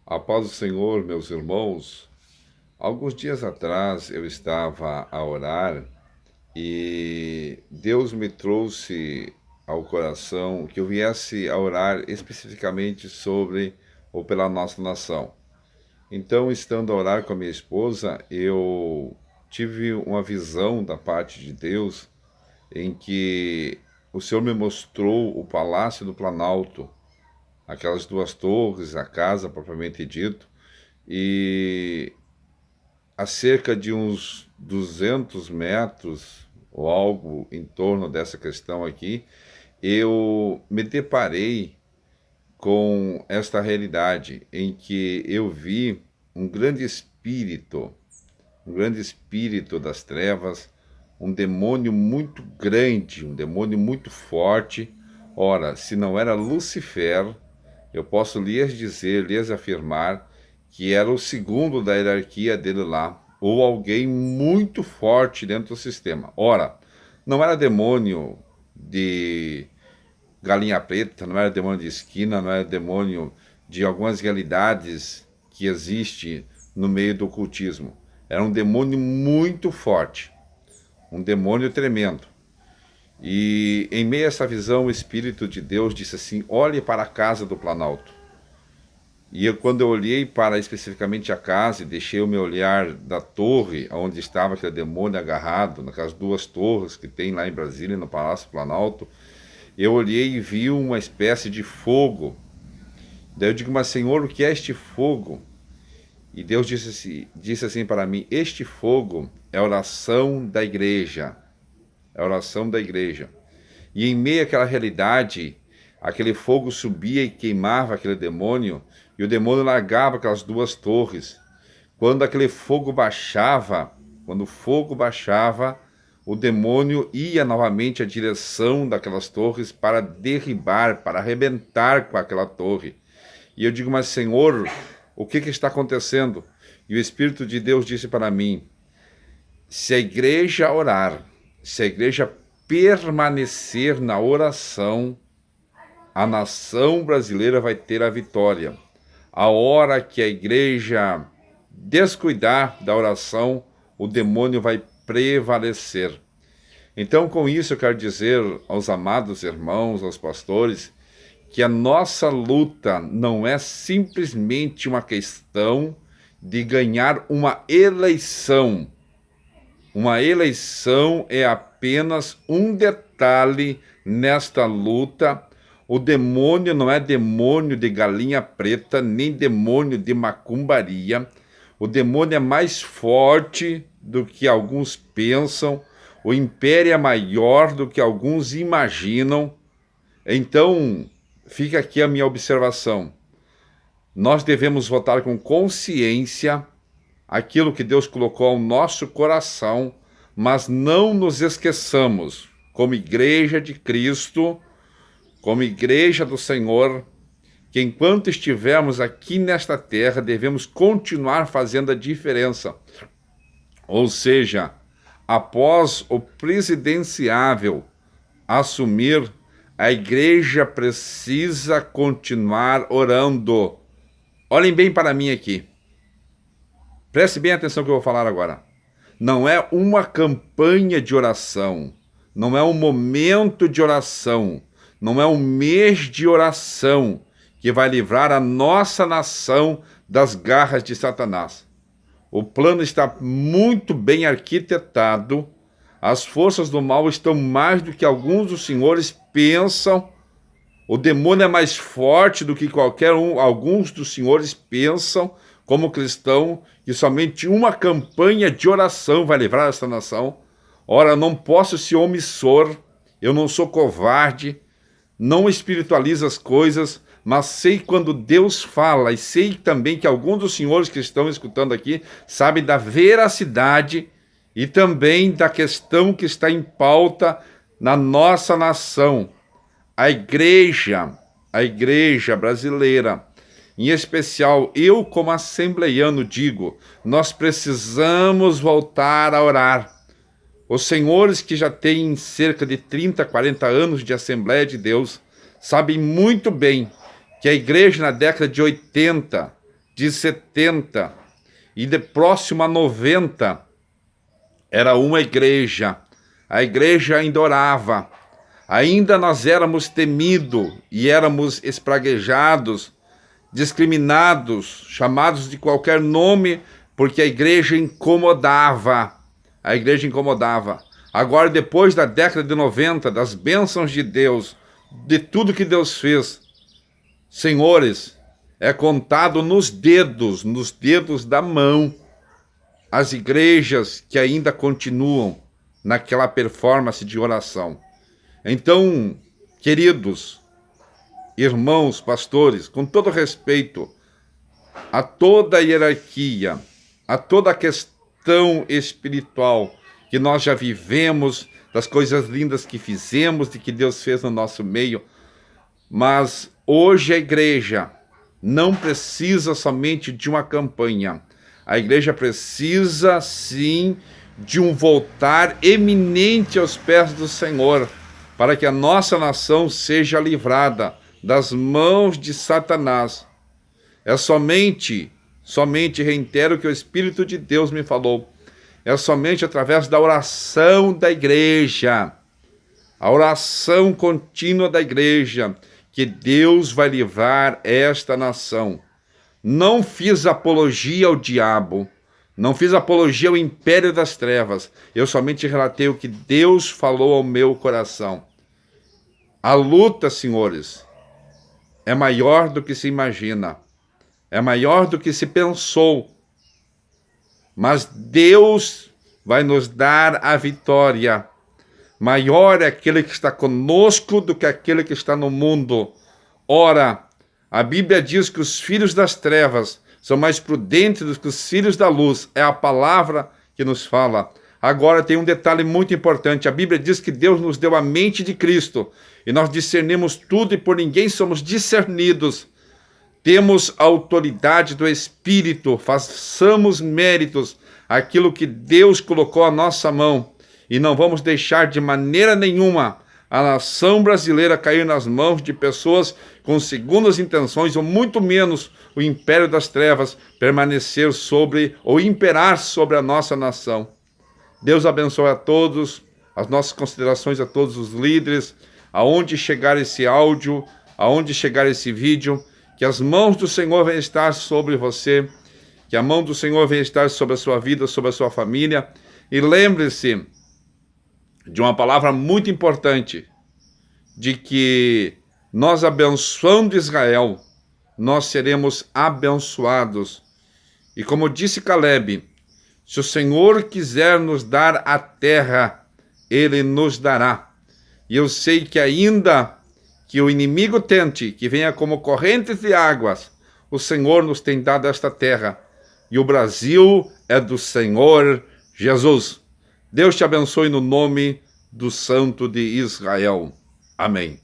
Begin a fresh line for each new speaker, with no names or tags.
A paz do Senhor, meus irmãos. Alguns dias atrás eu estava a orar e Deus me trouxe ao coração que eu viesse a orar especificamente sobre ou pela nossa nação. Então, estando a orar com a minha esposa, eu tive uma visão da parte de Deus em que o Senhor me mostrou o Palácio do Planalto, aquelas duas torres, a casa propriamente dito, e a cerca de uns 200 metros ou algo em torno dessa questão aqui, eu me deparei com esta realidade em que eu vi um grande espírito das trevas, um demônio muito grande, um demônio muito forte. Ora, se não era Lucifer, eu posso lhes dizer, lhes afirmar, que era o segundo da hierarquia dele lá, ou alguém muito forte dentro do sistema. Ora, não era demônio de galinha preta, não era demônio de esquina, não era demônio de algumas realidades que existe no meio do ocultismo. Era um demônio muito forte, um demônio tremendo. E em meio a essa visão, o Espírito de Deus disse assim: olhe para a casa do Planalto. E quando eu olhei para especificamente a casa e deixei o meu olhar da torre onde estava aquele demônio agarrado, naquelas duas torres que tem lá em Brasília, no Palácio Planalto, eu olhei e vi uma espécie de fogo. Daí eu digo: mas Senhor, o que é este fogo? E Deus disse assim para mim: este fogo é a oração da igreja. É a oração da igreja. E em meio àquela realidade, aquele fogo subia e queimava aquele demônio, e o demônio largava aquelas duas torres. Quando aquele fogo baixava, quando o fogo baixava, o demônio ia novamente à direção daquelas torres para derribar, para arrebentar com aquela torre. E eu digo: mas Senhor, o que está acontecendo? E o Espírito de Deus disse para mim: se a igreja orar, se a igreja permanecer na oração, a nação brasileira vai ter a vitória. A hora que a igreja descuidar da oração, o demônio vai prevalecer. Então, com isso, eu quero dizer aos amados irmãos, aos pastores, que a nossa luta não é simplesmente uma questão de ganhar uma eleição. Uma eleição é apenas um detalhe nesta luta. O demônio não é demônio de galinha preta, nem demônio de macumbaria. O demônio é mais forte do que alguns pensam. O império é maior do que alguns imaginam. Então, fica aqui a minha observação. Nós devemos votar com consciência aquilo que Deus colocou ao nosso coração, mas não nos esqueçamos, como igreja de Cristo, como igreja do Senhor, que enquanto estivermos aqui nesta terra, devemos continuar fazendo a diferença. Ou seja, após o presidenciável assumir, a igreja precisa continuar orando. Olhem bem para mim aqui. Preste bem atenção no que eu vou falar agora. Não é uma campanha de oração, não é um momento de oração, não é um mês de oração que vai livrar a nossa nação das garras de Satanás. O plano está muito bem arquitetado, as forças do mal estão mais do que alguns dos senhores pensam, o demônio é mais forte do que alguns dos senhores pensam, como cristão, que somente uma campanha de oração vai livrar esta nação. Ora, eu não posso ser omissor, eu não sou covarde, não espiritualizo as coisas, mas sei quando Deus fala, e sei também que alguns dos senhores que estão escutando aqui sabem da veracidade e também da questão que está em pauta na nossa nação. A igreja brasileira, em especial, eu como assembleiano digo, nós precisamos voltar a orar. Os senhores que já têm cerca de 30, 40 anos de Assembleia de Deus sabem muito bem que a igreja na década de 80 de 70 e de próximo a 90 era uma igreja. A igreja ainda orava. Ainda nós éramos temidos e éramos espraguejados, discriminados, chamados de qualquer nome, porque a igreja incomodava. A igreja incomodava. Agora, depois da década de 90, das bênçãos de Deus, de tudo que Deus fez, senhores, é contado nos dedos da mão, as igrejas que ainda continuam naquela performance de oração. Então, queridos irmãos pastores, com todo respeito a toda a hierarquia, a toda a questão espiritual que nós já vivemos, das coisas lindas que fizemos, de que Deus fez no nosso meio, mas hoje a igreja não precisa somente de uma campanha. A igreja precisa, sim, de um voltar eminente aos pés do Senhor, para que a nossa nação seja livrada das mãos de Satanás. É somente, reitero o que o Espírito de Deus me falou, é somente através da oração da igreja, a oração contínua da igreja, que Deus vai livrar esta nação. Não fiz apologia ao diabo, não fiz apologia ao império das trevas, eu somente relatei o que Deus falou ao meu coração. A luta, senhores, é maior do que se imagina, é maior do que se pensou, mas Deus vai nos dar a vitória. Maior é aquele que está conosco do que aquele que está no mundo. Ora, a Bíblia diz que os filhos das trevas são mais prudentes do que os filhos da luz. É a palavra que nos fala. Agora tem um detalhe muito importante. A Bíblia diz que Deus nos deu a mente de Cristo. E nós discernimos tudo e por ninguém somos discernidos. Temos a autoridade do Espírito. Façamos méritos aquilo que Deus colocou à nossa mão. E não vamos deixar de maneira nenhuma a nação brasileira cair nas mãos de pessoas com segundas intenções, ou muito menos o império das trevas permanecer sobre ou imperar sobre a nossa nação. Deus abençoe a todos, as nossas considerações a todos os líderes, aonde chegar esse áudio, aonde chegar esse vídeo, que as mãos do Senhor venham estar sobre você, que a mão do Senhor venha estar sobre a sua vida, sobre a sua família, e lembre-se de uma palavra muito importante, de que nós abençoando Israel, nós seremos abençoados. E como disse Caleb, se o Senhor quiser nos dar a terra, Ele nos dará. E eu sei que ainda que o inimigo tente, que venha como correntes de águas, o Senhor nos tem dado esta terra. E o Brasil é do Senhor Jesus. Deus te abençoe no nome do Santo de Israel. Amém.